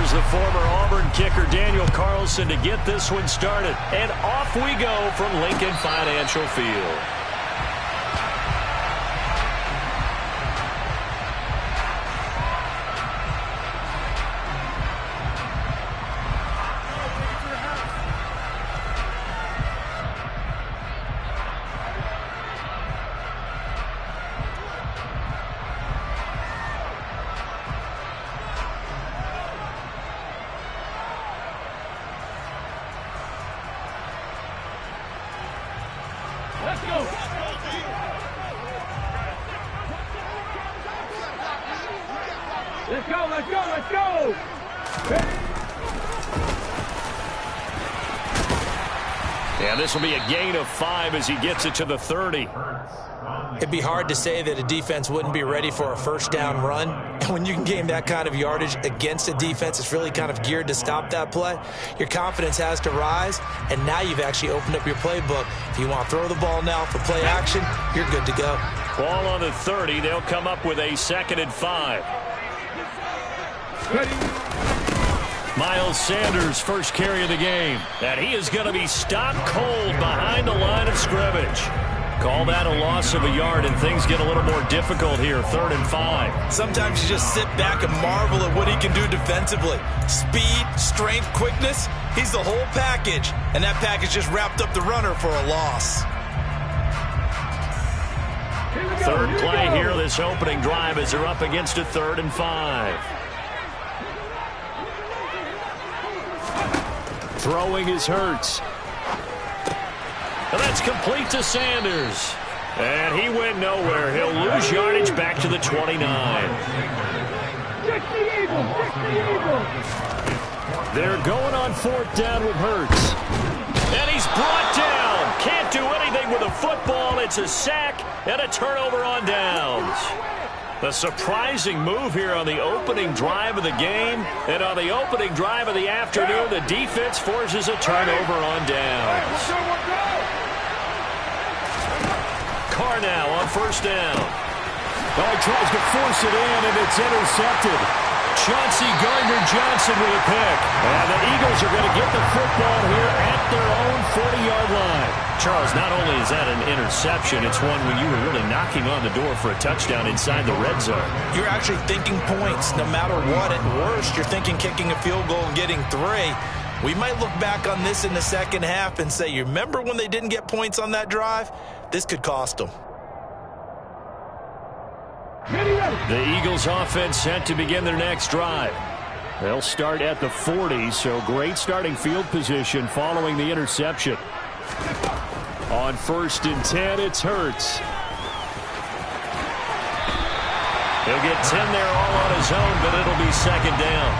Here's the former Auburn kicker Daniel Carlson to get this one started. And off we go from Lincoln Financial Field. Let's go! And this will be a gain of 5 as he gets it to the 30. It'd be hard to say that a defense wouldn't be ready for a first down run. And when you can gain that kind of yardage against a defense that's really kind of geared to stop that play, your confidence has to rise, and now you've actually opened up your playbook. If you want to throw the ball now for play action, you're good to go. Ball on the 30. They'll come up with a 2nd and 5. Miles Sanders, first carry of the game. And he is going to be stopped cold behind the line of scrimmage. Call that a loss of a yard, and things get a little more difficult here, 3rd and 5. Sometimes you just sit back and marvel at what he can do defensively. Speed, strength, quickness, he's the whole package. And that package just wrapped up the runner for a loss. Third play here, this opening drive, as they're up against a 3rd and 5. Throwing is Hurts. And that's complete to Sanders. And he went nowhere. He'll lose yardage back to the 29. They're going on 4th down with Hurts. And he's brought down. Can't do anything with a football. It's a sack and a turnover on downs. A surprising move here on the opening drive of the game. And on the opening drive of the afternoon, the defense forces a turnover on downs. Carr now on 1st down. Oh, he tries to force it in, and it's intercepted. Chauncey Gardner-Johnson with a pick. And the Eagles are going to get the football here at their own 40-yard line. Charles, not only is that an interception, it's one when you were really knocking on the door for a touchdown inside the red zone. You're actually thinking points. No matter what, at worst, you're thinking kicking a field goal and getting 3. We might look back on this in the second half and say, you remember when they didn't get points on that drive? This could cost them. The Eagles offense set to begin their next drive. They'll start at the 40, so great starting field position following the interception. On 1st and 10, it's Hurts. He'll get 10 there all on his own, but it'll be 2nd down.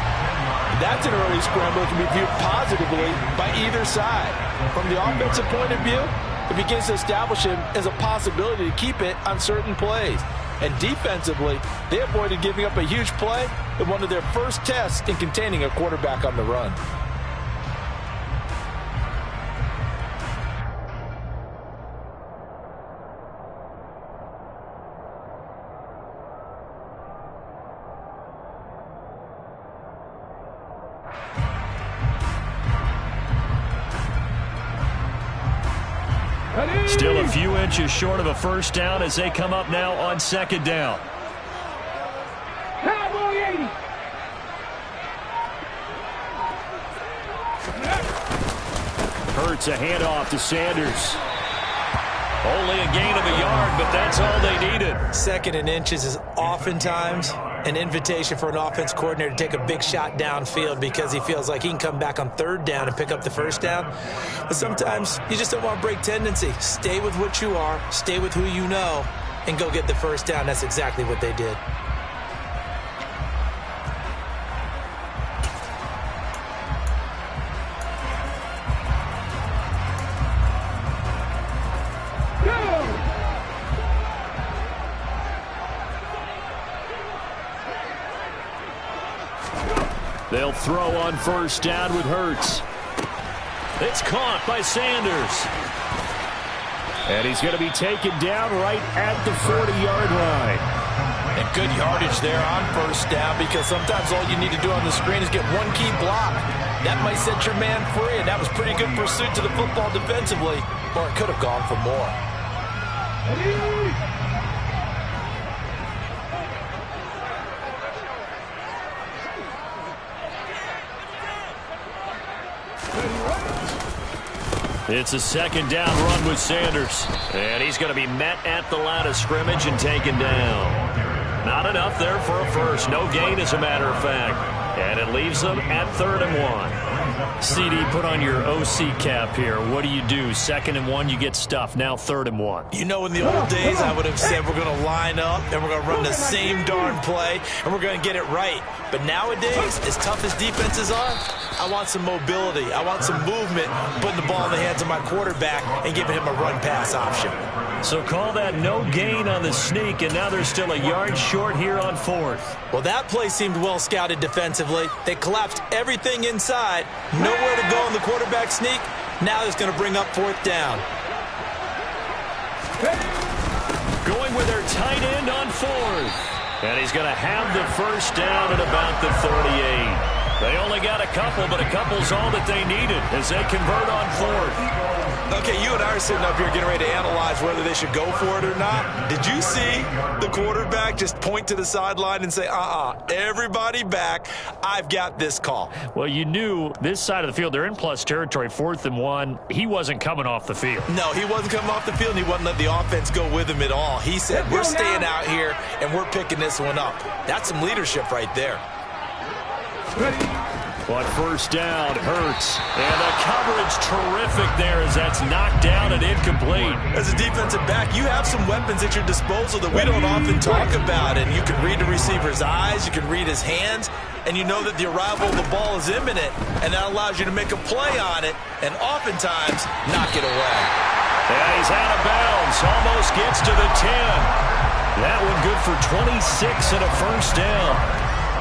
That's an early scramble that can be viewed positively by either side. From the offensive point of view, it begins to establish him as a possibility to keep it on certain plays. And defensively, they avoided giving up a huge play in one of their first tests in containing a quarterback on the run. Still a few inches short of a first down as they come up now on 2nd down. Hurts a handoff to Sanders. Only a gain of a yard, but that's all they needed. 2nd and inches is oftentimes an invitation for an offense coordinator to take a big shot downfield because he feels like he can come back on 3rd down and pick up the first down. But sometimes you just don't want to break tendency. Stay with what you are, stay with who you know, and go get the first down. That's exactly what they did. They'll throw on 1st down with Hurts. It's caught by Sanders. And he's going to be taken down right at the 40-yard line. And good yardage there on first down, because sometimes all you need to do on the screen is get one key block. That might set your man free, and that was pretty good pursuit to the football defensively, or it could have gone for more. It's a second down run with Sanders. And he's going to be met at the line of scrimmage and taken down. Not enough there for a first. No gain, as a matter of fact. And it leaves them at 3rd and 1. CD, put on your OC cap here. What do you do? 2nd and 1, you get stuffed. Now 3rd and 1. You know, in the old days, I would have said we're going to line up and we're going to run the same darn play and we're going to get it right. But nowadays, as tough as defenses are, I want some mobility. I want some movement, putting the ball in the hands of my quarterback and giving him a run-pass option. So call that no gain on the sneak, and now they're still a yard short here on 4th. Well, that play seemed well scouted defensively. They collapsed everything inside. Nowhere to go in the quarterback sneak. Now it's going to bring up 4th down. Going with their tight end on 4th. And he's going to have the first down at about the 38. They only got a couple, but a couple's all that they needed as they convert on 4th. Okay, you and I are sitting up here getting ready to analyze whether they should go for it or not. Did you see the quarterback just point to the sideline and say, everybody back, I've got this call? Well, you knew this side of the field, they're in plus territory, 4th and 1. He wasn't coming off the field. No, he wasn't coming off the field, and he wasn't letting the offense go with him at all. He said, we're staying out here, and we're picking this one up. That's some leadership right there. But first down, Hurts. And the coverage terrific there as that's knocked down and incomplete. As a defensive back, you have some weapons at your disposal that we don't often talk about. And you can read the receiver's eyes, you can read his hands, and you know that the arrival of the ball is imminent, and that allows you to make a play on it and oftentimes knock it away. And he's out of bounds, almost gets to the 10. That one good for 26 and a first down.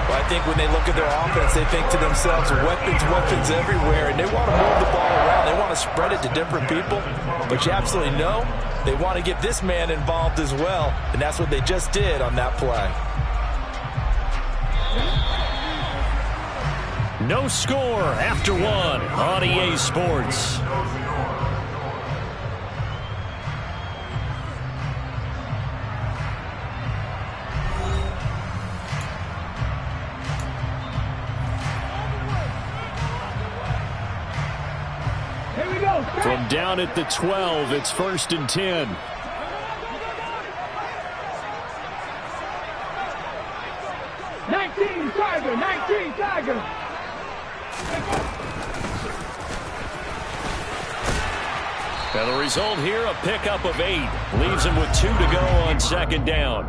Well, I think when they look at their offense, they think to themselves, weapons everywhere, and they want to move the ball around. They want to spread it to different people, but you absolutely know they want to get this man involved as well, and that's what they just did on that play. No score after 1 on EA Sports. From down at the 12, it's 1st and 10. Tiger. And the result here, a pickup of 8. Leaves him with 2 to go on 2nd down.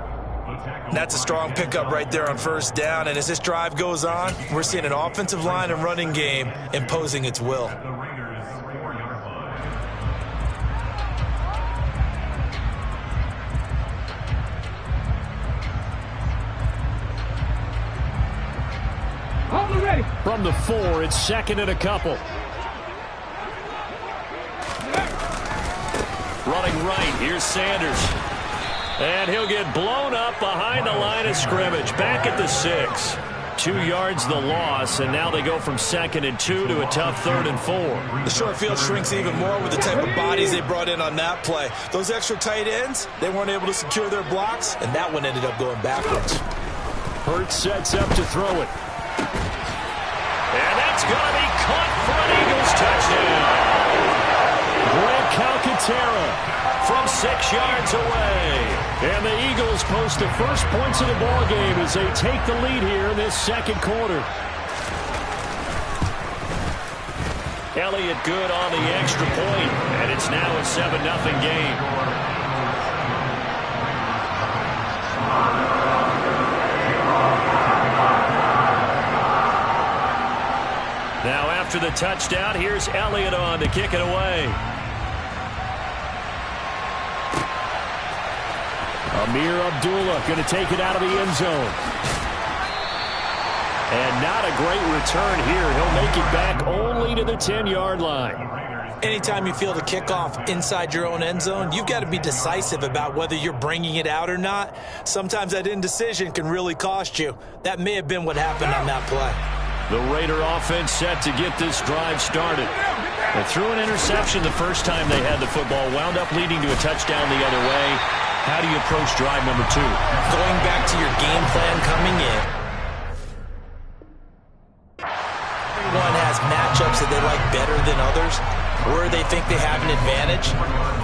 That's a strong pickup right there on 1st down. And as this drive goes on, we're seeing an offensive line and running game imposing its will. From the 4, it's 2nd and a couple. Running right, here's Sanders. And he'll get blown up behind the line of scrimmage. Back at the 6. 2 yards the loss, and now they go from 2nd and 2 to a tough 3rd and 4. The short field shrinks even more with the type of bodies they brought in on that play. Those extra tight ends, they weren't able to secure their blocks, and that one ended up going backwards. Hurts sets up to throw it. And that's going to be caught for an Eagles touchdown. Grant Calcaterra from 6 yards away. And the Eagles post the first points of the ball game as they take the lead here in this 2nd quarter. Elliott good on the extra point, and it's now a 7-0 game. Now after the touchdown, here's Elliott on to kick it away. Amir Abdullah going to take it out of the end zone. And not a great return here. He'll make it back only to the 10-yard line. Anytime you field a kickoff inside your own end zone, you've got to be decisive about whether you're bringing it out or not. Sometimes that indecision can really cost you. That may have been what happened on that play. The Raider offense set to get this drive started. They threw an interception the first time they had the football, wound up leading to a touchdown the other way. How do you approach drive number 2? Going back to your game plan coming in. Everyone has matchups that they like better than others, where they think they have an advantage.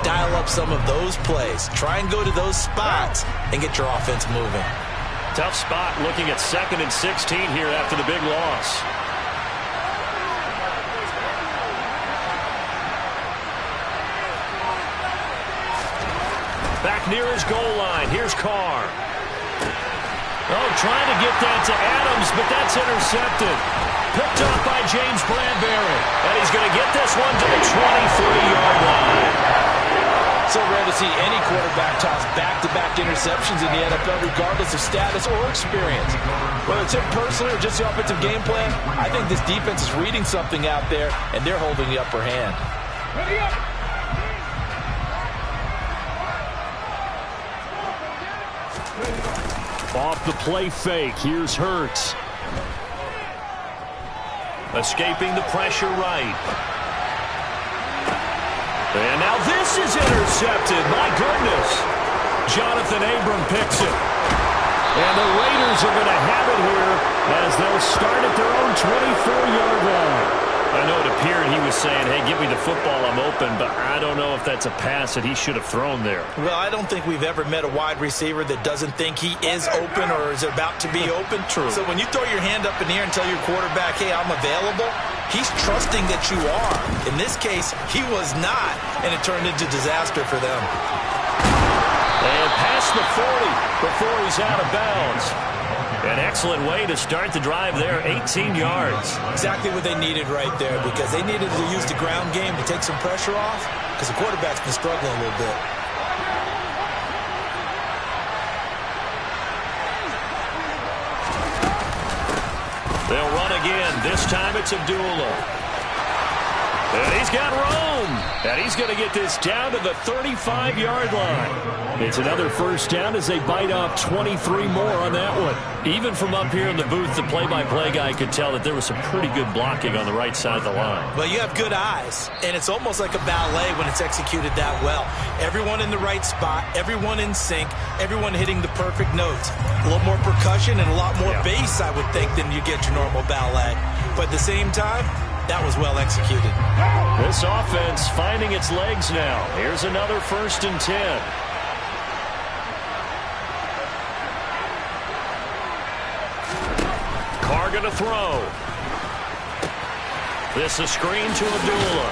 Dial up some of those plays. Try and go to those spots and get your offense moving. Tough spot looking at 2nd and 16 here after the big loss. Back near his goal line. Here's Carr. Oh, trying to get that to Adams, but that's intercepted. Picked up by James Bradbury. And he's going to get this one to the 23-yard line. So rare to see any quarterback toss back-to-back interceptions in the NFL, regardless of status or experience. Whether it's him personally or just the offensive game plan, I think this defense is reading something out there, and they're holding the upper hand. Ready up. Off the play fake. Here's Hurts. Escaping the pressure right. And now this is intercepted. My goodness. Jonathan Abram picks it. And the Raiders are going to have it here as they'll start at their own 24-yard line. I know it appeared he was saying, hey, give me the football, I'm open, but I don't know if that's a pass that he should have thrown there. Well, I don't think we've ever met a wide receiver that doesn't think he is open or is about to be open. True. So when you throw your hand up in the air and tell your quarterback, hey, I'm available, he's trusting that you are. In this case, he was not, and it turned into disaster for them. And past the 40 before he's out of bounds. An excellent way to start the drive there, 18 yards. Exactly what they needed right there, because they needed to use the ground game to take some pressure off, because the quarterback's been struggling a little bit. They'll run again. This time it's Abdullah. And he's got Rome. And he's going to get this down to the 35-yard line. It's another first down as they bite off 23 more on that one. Even from up here in the booth, the play-by-play guy could tell that there was some pretty good blocking on the right side of the line. Well, you have good eyes, and it's almost like a ballet when it's executed that well. Everyone in the right spot, everyone in sync, everyone hitting the perfect notes. A little more percussion and a lot more bass, I would think, than you get your normal ballet. But at the same time, that was well executed. This offense finding its legs now. Here's another 1st and 10. Carr going to throw. This a screen to Abdullah.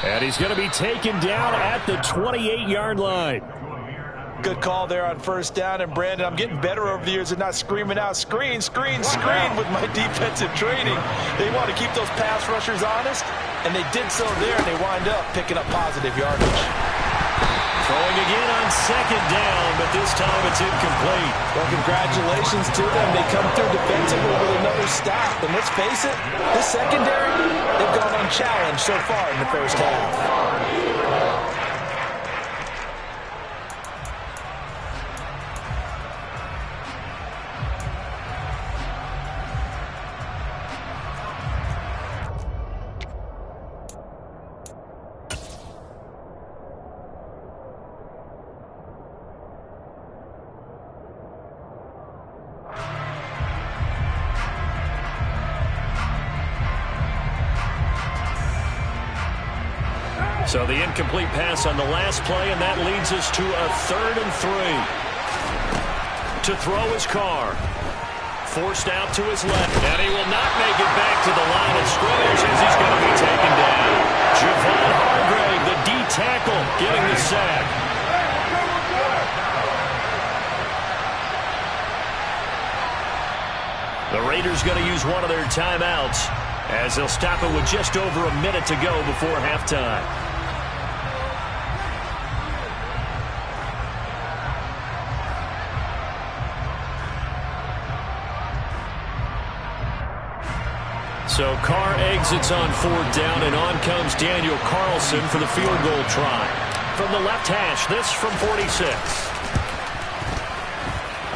And he's going to be taken down at the 28-yard line. Good call there on first down. And, Brandon, I'm getting better over the years at not screaming out, screen, screen, screen with my defensive training. They want to keep those pass rushers honest, and they did so there, and they wind up picking up positive yardage. Throwing again on 2nd down, but this time it's incomplete. Well, congratulations to them. They come through defensively with another stop. And let's face it, this secondary, they've gone unchallenged so far in the first half. So the incomplete pass on the last play, and that leads us to a 3rd and 3. To throw his Carr. Forced out to his left, and he will not make it back to the line of scrimmage as he's going to be taken down. Javon Hargrave, the D tackle, getting the sack. The Raiders going to use one of their timeouts as they'll stop it with just over a minute to go before halftime. So Carr exits on 4th down, and on comes Daniel Carlson for the field goal try. From the left hash, this from 46.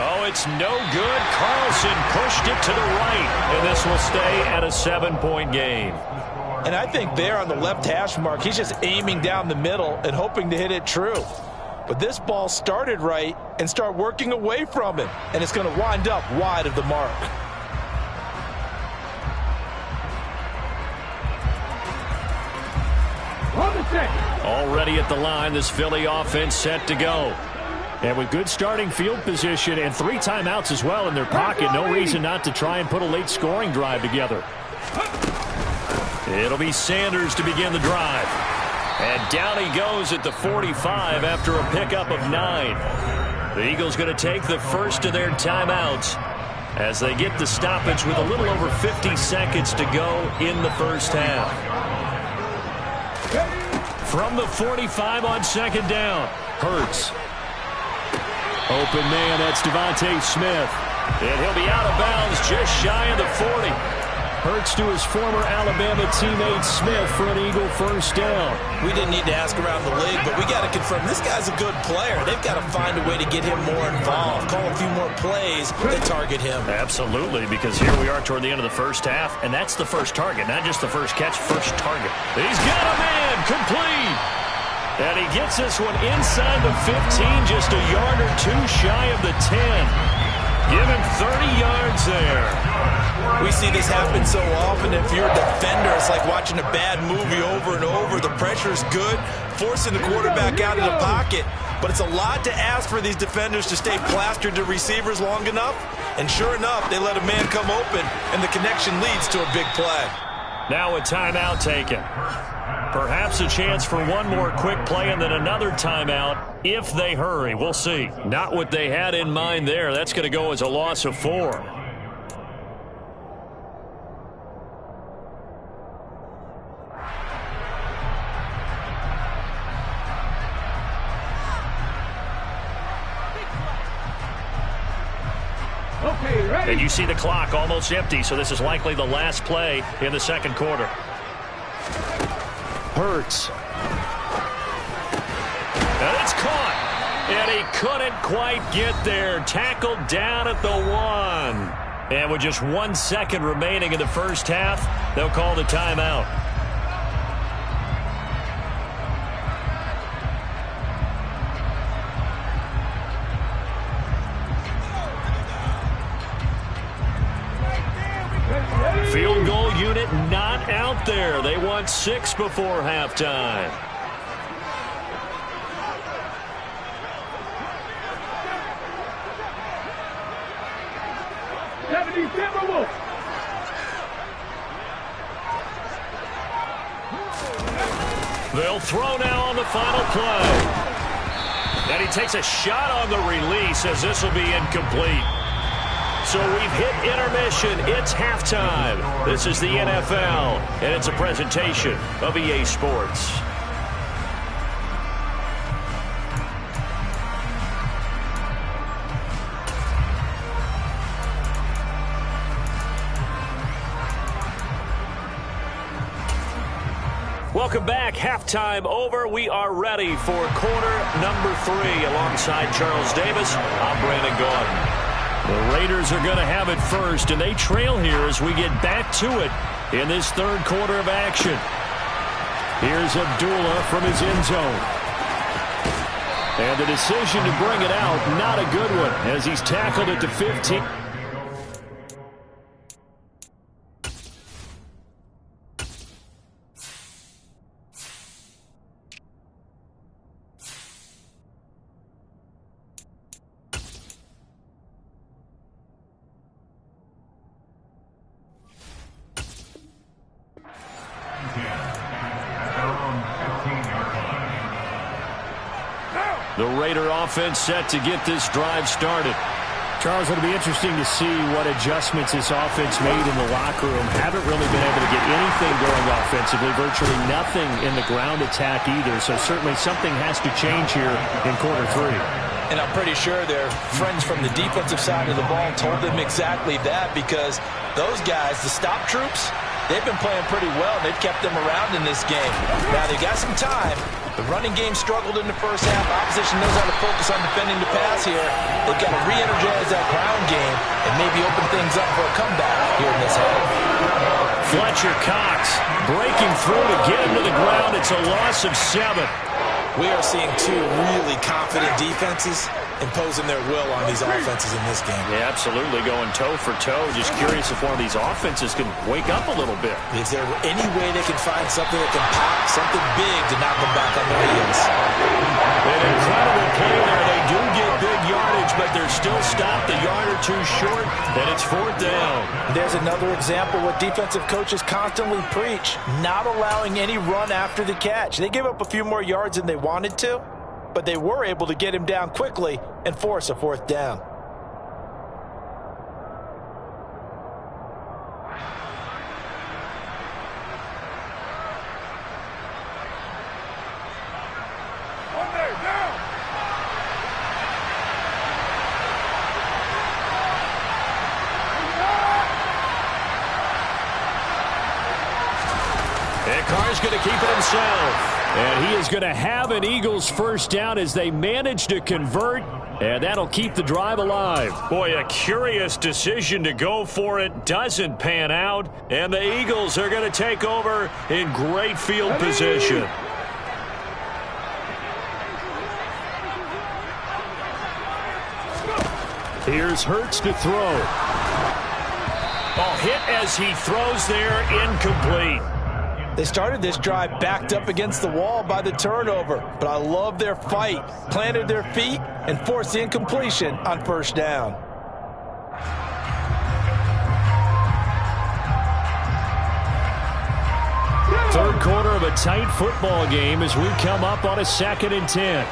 Oh, it's no good. Carlson pushed it to the right, and this will stay at a 7-point game. And I think there on the left hash mark, he's just aiming down the middle and hoping to hit it true. But this ball started right and start working away from him, and it's going to wind up wide of the mark. Already at the line, this Philly offense set to go. And with good starting field position and 3 timeouts as well in their pocket, no reason not to try and put a late scoring drive together. It'll be Sanders to begin the drive. And down he goes at the 45 after a pickup of 9. The Eagles going to take the first of their timeouts as they get the stoppage with a little over 50 seconds to go in the first half. From the 45 on 2nd down, Hurts. Open man, that's Devontae Smith. And he'll be out of bounds just shy of the 40. Hurts to his former Alabama teammate Smith for an Eagle first down. We didn't need to ask around the league, but we got to confirm this guy's a good player. They've got to find a way to get him more involved, call a few more plays that target him. Absolutely, because here we are toward the end of the first half, and that's the first target, not just the first catch, first target. He's got a man, complete. And he gets this one inside the 15, just a yard or 2 shy of the 10. Give him 30 yards there. We see this happen so often. If you're a defender, it's like watching a bad movie over and over. The pressure's good, forcing the quarterback out of the pocket. But it's a lot to ask for these defenders to stay plastered to receivers long enough. And sure enough, they let a man come open, and the connection leads to a big play. Now a timeout taken. Perhaps a chance for one more quick play and then another timeout if they hurry. We'll see. Not what they had in mind there. That's going to go as a loss of 4. And you see the clock almost empty, so this is likely the last play in the second quarter. Hurts. And it's caught. And he couldn't quite get there. Tackled down at the 1. And with just 1 second remaining in the first half, they'll call the timeout. Field goal unit not out there. They want 6 before halftime. They'll throw now on the final play. And he takes a shot on the release as this will be incomplete. So we've hit intermission. It's halftime. This is the NFL, and it's a presentation of EA Sports. Welcome back. Halftime over. We are ready for quarter number 3. Alongside Charles Davis, I'm Brandon Gaudin. The Raiders are going to have it first, and they trail here as we get back to it in this third quarter of action. Here's Abdullah from his end zone. And the decision to bring it out, not a good one, as he's tackled at the 15. The Raider offense set to get this drive started. Charles, it'll be interesting to see what adjustments this offense made in the locker room. Haven't really been able to get anything going offensively, virtually nothing in the ground attack either. So certainly something has to change here in quarter 3. And I'm pretty sure their friends from the defensive side of the ball told them exactly that, because those guys, the stop troops, They've been playing pretty well. They've kept them around in this game. Now, they've got some time. The running game struggled in the first half. Opposition knows how to focus on defending the pass here. They've got to re-energize that ground game and maybe open things up for a comeback here in this half. Fletcher Cox breaking through to get him to the ground. It's a loss of 7. We are seeing two really confident defenses imposing their will on these offenses in this game. Yeah, absolutely, going toe for toe. Just curious if one of these offenses can wake up a little bit. Is there any way they can find something that can pop, something big to knock them back on their heels? An incredible play there. They do get big yardage, but they're still stopped a yard or two short, and it's 4th down. There's another example what defensive coaches constantly preach, not allowing any run after the catch. They gave up a few more yards than they wanted to, but they were able to get him down quickly and force a 4th down. And Carr's going to keep it himself. And he is going to have an Eagles first down as they manage to convert, and that'll keep the drive alive. Boy, a curious decision to go for it. Doesn't pan out, and the Eagles are going to take over in great field position. Here's Hurts to throw. Oh, hit as he throws there, incomplete. They started this drive backed up against the wall by the turnover, but I love their fight. Planted their feet and forced the incompletion on 1st down. Third quarter of a tight football game as we come up on a 2nd and 10.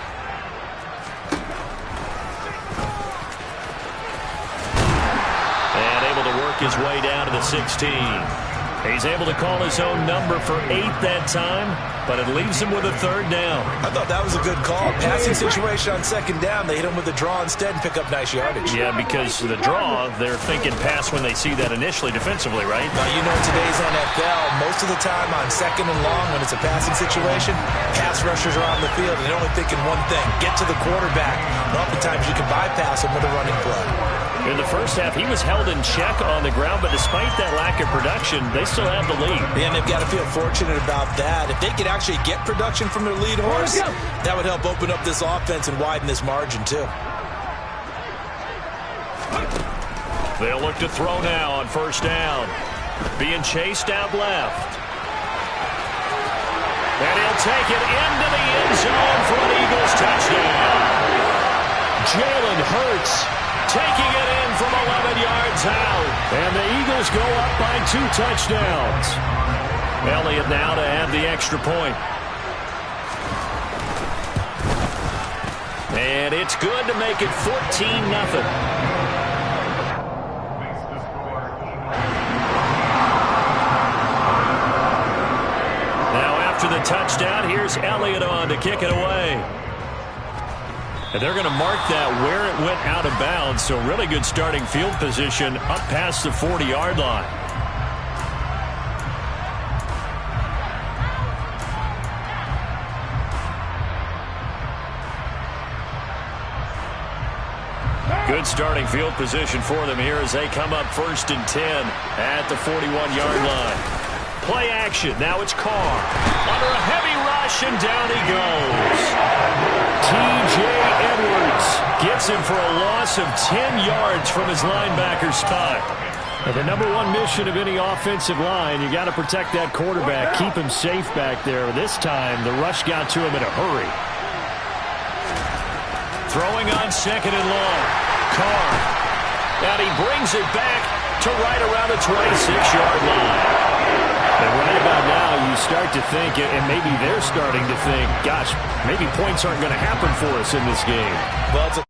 And able to work his way down to the 16. He's able to call his own number for 8 that time, but it leaves him with a 3rd down. I thought that was a good call. Passing situation on 2nd down, they hit him with a draw instead and pick up nice yardage. Yeah, because the draw, they're thinking pass when they see that initially defensively, right? Now, you know, in today's NFL, most of the time on 2nd and long, when it's a passing situation, pass rushers are on the field, and they're only thinking one thing, get to the quarterback. And oftentimes you can bypass him with a running play. In the first half, he was held in check on the ground, but despite that lack of production, they still have the lead. And they've got to feel fortunate about that. If they could actually get production from their lead horse, that would help open up this offense and widen this margin, too. They'll look to throw now on 1st down. Being chased out left. And he'll take it into the end zone for an Eagles touchdown. Jalen Hurts Taking it in from 11 yards out. And the Eagles go up by 2 touchdowns. Elliott now to add the extra point. And it's good to make it 14-0. Now after the touchdown, here's Elliott on to kick it away. And they're going to mark that where it went out of bounds. So really good starting field position up past the 40-yard line. Good starting field position for them here as they come up 1st and 10 at the 41-yard line. Play action. Now it's Carr. Under a heavy rush, and down he goes. T.J. Edwards gets him for a loss of 10 yards from his linebacker spot. And the number one mission of any offensive line, you got to protect that quarterback, keep him safe back there. This time, the rush got to him in a hurry. Throwing on 2nd and long. Carr. And he brings it back to right around the 26-yard line. And right about now, you start to think, and maybe they're starting to think, gosh, maybe points aren't going to happen for us in this game. Well, it's a